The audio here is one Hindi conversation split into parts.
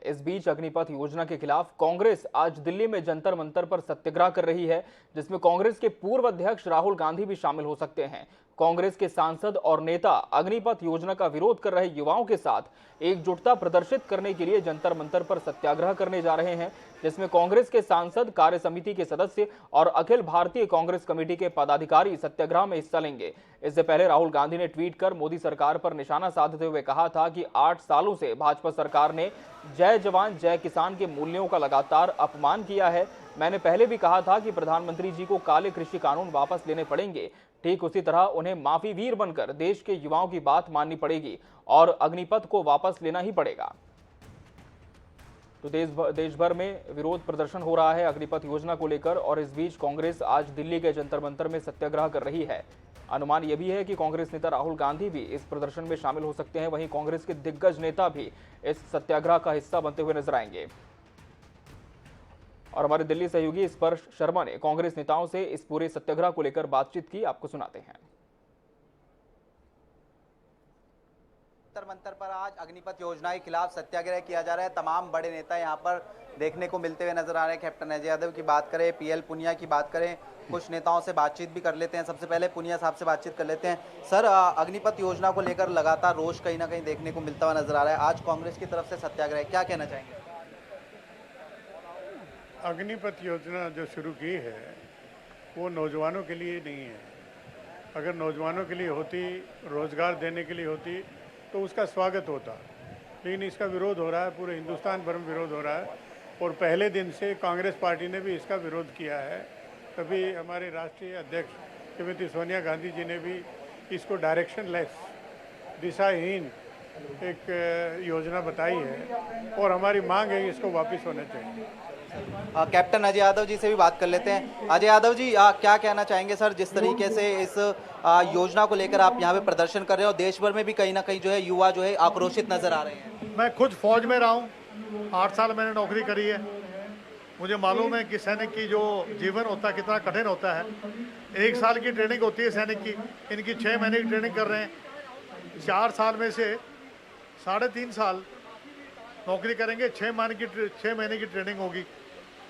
इस बीच अग्निपथ योजना के खिलाफ कांग्रेस आज दिल्ली में जंतर मंतर पर सत्याग्रह कर रही है, जिसमें कांग्रेस के पूर्व अध्यक्ष राहुल गांधी भी शामिल हो सकते हैं। कांग्रेस के सांसद और नेता अग्निपथ योजना का विरोध कर रहे युवाओं के साथ एकजुटता प्रदर्शित करने के लिए जंतर मंतर पर सत्याग्रह करने जा रहे हैं, जिसमें कांग्रेस के सांसद, कार्य समिति के सदस्य और अखिल भारतीय कांग्रेस कमेटी के पदाधिकारी सत्याग्रह में हिस्सा लेंगे। इससे पहले राहुल गांधी ने ट्वीट कर मोदी सरकार पर निशाना साधते हुए कहा था कि 8 सालों से भाजपा सरकार ने जय जवान जय किसान के मूल्यों का लगातार अपमान किया है। मैंने पहले भी कहा था कि प्रधानमंत्री जी को काले कृषि कानून वापस लेने पड़ेंगे, ठीक उसी तरह उन्हें माफी वीर बनकर देश के युवाओं की बात माननी पड़ेगी और अग्निपथ को वापस लेना ही पड़ेगा। तो देश भर में विरोध प्रदर्शन हो रहा है अग्निपथ योजना को लेकर, और इस बीच कांग्रेस आज दिल्ली के जंतर मंतर में सत्याग्रह कर रही है। अनुमान यह भी है कि कांग्रेस नेता राहुल गांधी भी इस प्रदर्शन में शामिल हो सकते हैं। वहीं कांग्रेस के दिग्गज नेता भी इस सत्याग्रह का हिस्सा बनते हुए नजर आएंगे। और हमारे दिल्ली सहयोगी स्पर्श शर्मा ने कांग्रेस नेताओं से इस पूरे सत्याग्रह को लेकर बातचीत की, आपको सुनाते हैं। मंतर पर आज अग्निपथ योजना के खिलाफ सत्याग्रह किया जा रहा है। तमाम बड़े नेता यहां पर देखने को मिलते हुए नजर आ रहे हैं। कैप्टन अजय यादव की बात करें, पीएल पुनिया की बात करें, कुछ नेताओं से बातचीत भी कर लेते हैं। सबसे पहले पुनिया साहब से बातचीत कर लेते हैं। सर, अग्निपथ योजना को लेकर लगातार रोष कहीं ना कहीं देखने को मिलता हुआ नजर आ रहा है। आज कांग्रेस की तरफ से सत्याग्रह, क्या कहना चाहेंगे? अग्निपथ योजना जो शुरू की है वो नौजवानों के लिए नहीं है। अगर नौजवानों के लिए होती, रोजगार देने के लिए होती तो उसका स्वागत होता, लेकिन इसका विरोध हो रहा है। पूरे हिंदुस्तान भर में विरोध हो रहा है और पहले दिन से कांग्रेस पार्टी ने भी इसका विरोध किया है। तभी हमारे राष्ट्रीय अध्यक्ष श्रीमती सोनिया गांधी जी ने भी इसको डायरेक्शन लेस, दिशाहीन एक योजना बताई है और हमारी मांग है इसको वापस होना चाहिए। कैप्टन अजय यादव जी से भी बात कर लेते हैं। अजय यादव जी, क्या कहना चाहेंगे सर, जिस तरीके से इस योजना को लेकर आप यहाँ पे प्रदर्शन कर रहे हो, देश भर में भी कहीं ना कहीं जो है युवा जो है आक्रोशित नजर आ रहे हैं? मैं खुद फौज में रहा हूँ, 8 साल मैंने नौकरी करी है। मुझे मालूम है कि सैनिक की जो जीवन होता है कितना कठिन होता है। 1 साल की ट्रेनिंग होती है सैनिक की, इनकी 6 महीने की ट्रेनिंग कर रहे हैं। 4 साल में से 3.5 साल नौकरी करेंगे, 6 महीने की ट्रेनिंग होगी।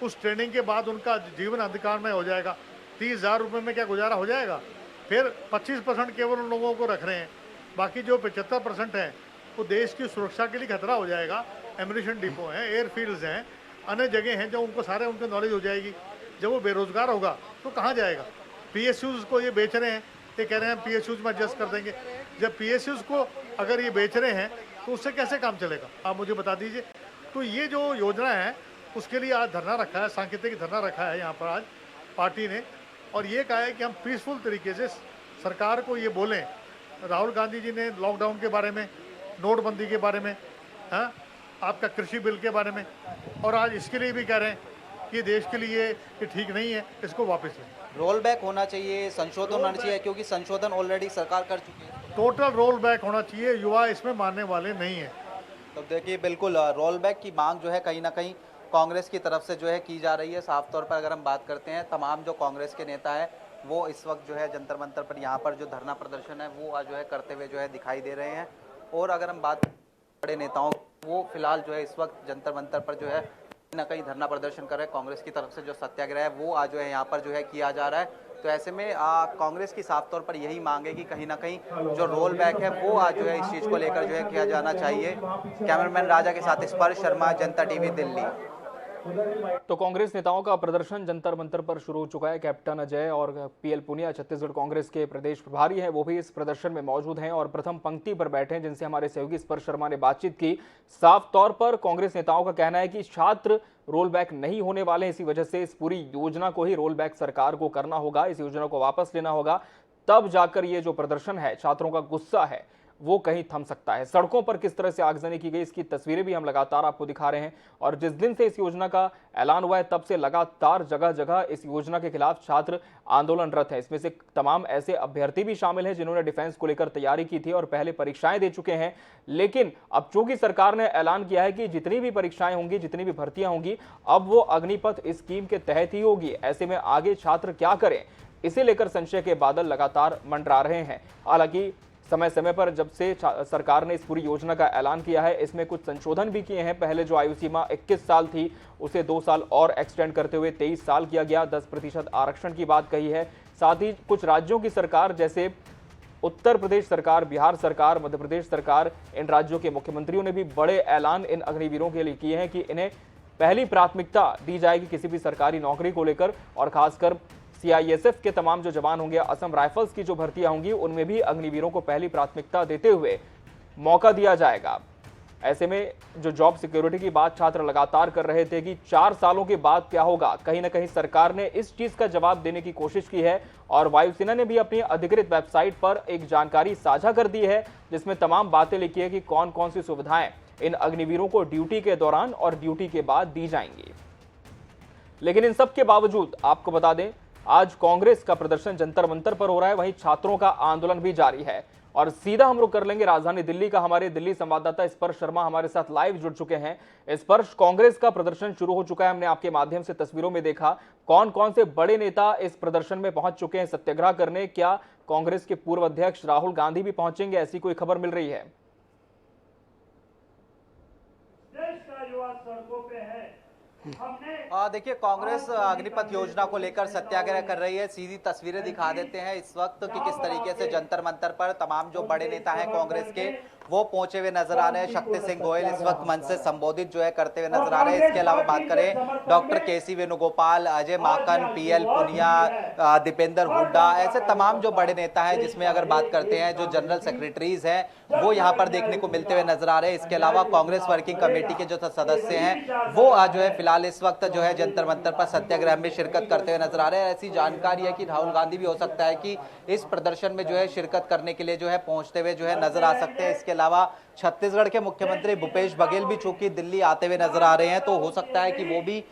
उस ट्रेनिंग के बाद उनका जीवन अंधकार में हो जाएगा। 30,000 रुपये में क्या गुजारा हो जाएगा? फिर 25% केवल उन लोगों को रख रहे हैं, बाकी जो 75% हैं वो देश की सुरक्षा के लिए खतरा हो जाएगा। एम्यूनिशन डिपो हैं, एयरफील्ड्स हैं, अन्य जगह हैं जो उनको नॉलेज हो जाएगी। जब वो बेरोजगार होगा तो कहाँ जाएगा? PSUs को ये बेच रहे हैं, ये कह रहे हैं PSUs में एडजस्ट कर देंगे। जब PSUs को अगर ये बेच रहे हैं तो उससे कैसे काम चलेगा, आप मुझे बता दीजिए। तो ये जो योजना है उसके लिए आज धरना रखा है, सांकेतिक धरना रखा है यहाँ पर आज पार्टी ने, और ये कहा है कि हम पीसफुल तरीके से सरकार को ये बोलें। राहुल गांधी जी ने लॉकडाउन के बारे में, नोटबंदी के बारे में, हाँ, आपका कृषि बिल के बारे में, और आज इसके लिए भी कह रहे हैं कि देश के लिए ये ठीक नहीं है, इसको वापस लें। रोल बैक होना चाहिए, संशोधन होना चाहिए, क्योंकि संशोधन ऑलरेडी सरकार कर चुकी है। टोटल रोल बैक होना चाहिए, युवा इसमें मानने वाले नहीं है। तो देखिए, बिल्कुल रोल बैक की मांग जो है कहीं ना कहीं कांग्रेस की तरफ से जो है की जा रही है। साफ तौर पर अगर हम बात करते हैं, तमाम जो कांग्रेस के नेता हैं वो इस वक्त जो है जंतर मंतर पर यहाँ पर जो धरना प्रदर्शन है वो जो है करते हुए जो है दिखाई दे रहे हैं। और अगर हम बात बड़े नेताओं, वो फिलहाल जो है इस वक्त जंतर मंतर पर जो है कहीं ना कहीं धरना प्रदर्शन कर रहे हैं। कांग्रेस की तरफ से जो सत्याग्रह है वो आज जो है यहाँ पर जो है किया जा रहा है। तो ऐसे में कांग्रेस की साफ तौर पर यही मांग है कि कहीं ना कहीं जो रोल बैक है वो आज जो है इस चीज़ को लेकर जो है किया जाना चाहिए। कैमरामैन राजा के साथ स्पर्श शर्मा, जनता टीवी, दिल्ली। तो कांग्रेस नेताओं का प्रदर्शन जंतर मंतर पर शुरू हो चुका है। कैप्टन अजय और पीएल पुनिया, छत्तीसगढ़ कांग्रेस के प्रदेश प्रभारी हैं, वो भी इस प्रदर्शन में मौजूद हैं और प्रथम पंक्ति पर बैठे हैं, जिनसे हमारे सहयोगी स्पर्श शर्मा ने बातचीत की। साफ तौर पर कांग्रेस नेताओं का कहना है कि छात्र रोल बैक नहीं होने वाले हैं, इसी वजह से इस पूरी योजना को ही रोल बैक सरकार को करना होगा, इस योजना को वापस लेना होगा, तब जाकर ये जो प्रदर्शन है, छात्रों का गुस्सा है, वो कहीं थम सकता है। सड़कों पर किस तरह से आगजनी की गई, इसकी तस्वीरें भी हम लगातार आपको दिखा रहे हैं। और जिस दिन से इस योजना का ऐलान हुआ है तब से लगातार जगह जगह इस योजना के खिलाफ छात्र आंदोलनरत हैं। इसमें से तमाम ऐसे अभ्यर्थी भी शामिल हैं जिन्होंने डिफेंस को लेकर तैयारी की थी और पहले परीक्षाएं दे चुके हैं। लेकिन अब चूंकि सरकार ने ऐलान किया है कि जितनी भी परीक्षाएं होंगी, जितनी भी भर्तियां होंगी, अब वो अग्निपथ स्कीम के तहत ही होगी। ऐसे में आगे छात्र क्या करें, इसे लेकर संशय के बादल लगातार मंडरा रहे हैं। हालांकि समय समय पर जब से सरकार ने इस पूरी योजना का ऐलान किया है, इसमें कुछ संशोधन भी किए हैं। पहले जो आयु सीमा 21 साल थी, उसे 2 साल और एक्सटेंड करते हुए 23 साल किया गया। 10% आरक्षण की बात कही है। साथ ही कुछ राज्यों की सरकार जैसे उत्तर प्रदेश सरकार, बिहार सरकार, मध्य प्रदेश सरकार, इन राज्यों के मुख्यमंत्रियों ने भी बड़े ऐलान इन अग्निवीरों के लिए किए हैं कि इन्हें पहली प्राथमिकता दी जाएगी किसी भी सरकारी नौकरी को लेकर। और खासकर सीआईएसएफ के तमाम जो जवान होंगे, असम राइफल्स की जो भर्तियां होंगी, उनमें भी अग्निवीरों को पहली प्राथमिकता देते हुए मौका दिया जाएगा। ऐसे में जो जॉब सिक्योरिटी की बात छात्र लगातार कर रहे थे कि 4 सालों के बाद क्या होगा, कहीं ना कहीं सरकार ने इस चीज का जवाब देने की कोशिश की है। और वायुसेना ने भी अपनी अधिकृत वेबसाइट पर एक जानकारी साझा कर दी है, जिसमें तमाम बातें लिखी है कि कौन कौन सी सुविधाएं इन अग्निवीरों को ड्यूटी के दौरान और ड्यूटी के बाद दी जाएंगी। लेकिन इन सब के बावजूद आपको बता दें, आज कांग्रेस का प्रदर्शन जंतर मंतर पर हो रहा है, वहीं छात्रों का आंदोलन भी जारी है। और सीधा हम रुख कर लेंगे राजधानी दिल्ली का। हमारे दिल्ली संवाददाता स्पर्श शर्मा हमारे साथ लाइव जुड़ चुके हैं। स्पर्श, कांग्रेस का प्रदर्शन शुरू हो चुका है, हमने आपके माध्यम से तस्वीरों में देखा। कौन कौन से बड़े नेता इस प्रदर्शन में पहुंच चुके हैं सत्याग्रह करने? क्या कांग्रेस के पूर्व अध्यक्ष राहुल गांधी भी पहुंचेंगे, ऐसी कोई खबर मिल रही है? देश का युवा सड़कों पे है। देखिए, कांग्रेस अग्निपथ योजना को लेकर सत्याग्रह कर रही है। सीधी तस्वीरें दिखा देते हैं इस वक्त कि किस तरीके से जंतर मंतर पर तमाम जो बड़े नेता हैं कांग्रेस के, वो पहुंचे हुए नजर आ रहे हैं। शक्ति सिंह गोयल इस वक्त मंच से संबोधित जो है करते हुए नजर आ रहे हैं। इसके अलावा बात करें डॉक्टर केसी वेणुगोपाल, अजय माकन, पीएल पुनिया, दीपेंद्र हुड्डा, ऐसे तमाम जो बड़े नेता हैं, जिसमें अगर बात करते हैं जो जनरल सेक्रेटरीज हैं, वो यहाँ पर देखने को मिलते हुए नजर आ रहे हैं। इसके अलावा कांग्रेस वर्किंग कमेटी के जो सदस्य हैं, वो जो है फिलहाल इस वक्त जो है जंतर मंतर पर सत्याग्रह में शिरकत करते हुए नजर आ रहे हैं। ऐसी जानकारी है कि राहुल गांधी भी हो सकता है कि इस प्रदर्शन में जो है शिरकत करने के लिए जो है पहुंचते हुए जो है नजर आ सकते हैं। इसके अलावा छत्तीसगढ़ के मुख्यमंत्री भूपेश बघेल भी चूंकि दिल्ली आते हुए नजर आ रहे हैं, तो हो सकता है कि वो भी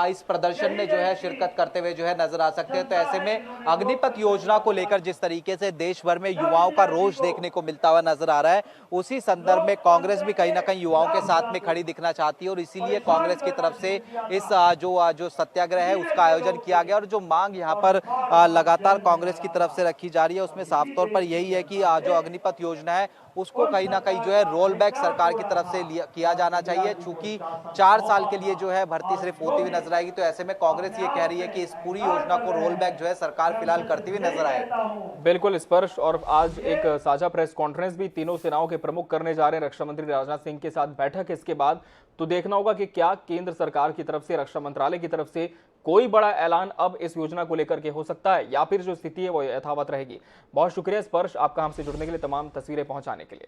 इस प्रदर्शन में जो है शिरकत करते हुए जो है नजर आ सकते हैं। तो ऐसे में अग्निपथ योजना को लेकर जिस तरीके से देश भर में युवाओं का रोष देखने को मिलता हुआ नजर आ रहा है, उसी संदर्भ में कांग्रेस भी कहीं ना कहीं युवाओं के साथ में खड़ी दिखना चाहती है। और इसीलिए कांग्रेस की तरफ से इस जो सत्याग्रह है उसका आयोजन किया गया। और जो मांग यहाँ पर लगातार कांग्रेस की तरफ से रखी जा रही है, उसमें साफ तौर पर यही है कि जो अग्निपथ योजना है उसको कहीं ना कहीं जो है रोल बैक सरकार की तरफ से किया जाना चाहिए। चूंकि 4 साल के लिए जो है भर्ती सिर्फ होती हुई नजर आएगी, तो ऐसे में कांग्रेस ये कह रही है कि इस पूरी योजना को रोल बैक जो है सरकार फिलहाल करती हुई नजर आए। बिल्कुल स्पर्श, और आज एक साझा प्रेस कॉन्फ्रेंस भी तीनों सेनाओं के प्रमुख करने जा रहे हैं रक्षा मंत्री राजनाथ सिंह के साथ बैठक। इसके बाद तो देखना होगा कि क्या केंद्र सरकार की तरफ से, रक्षा मंत्रालय की तरफ से कोई बड़ा ऐलान अब इस योजना को लेकर के हो सकता है, या फिर जो स्थिति है वो यथावत रहेगी। बहुत शुक्रिया स्पर्श, आपका हमसे जुड़ने के लिए, तमाम तस्वीरें पहुंचाने के लिए।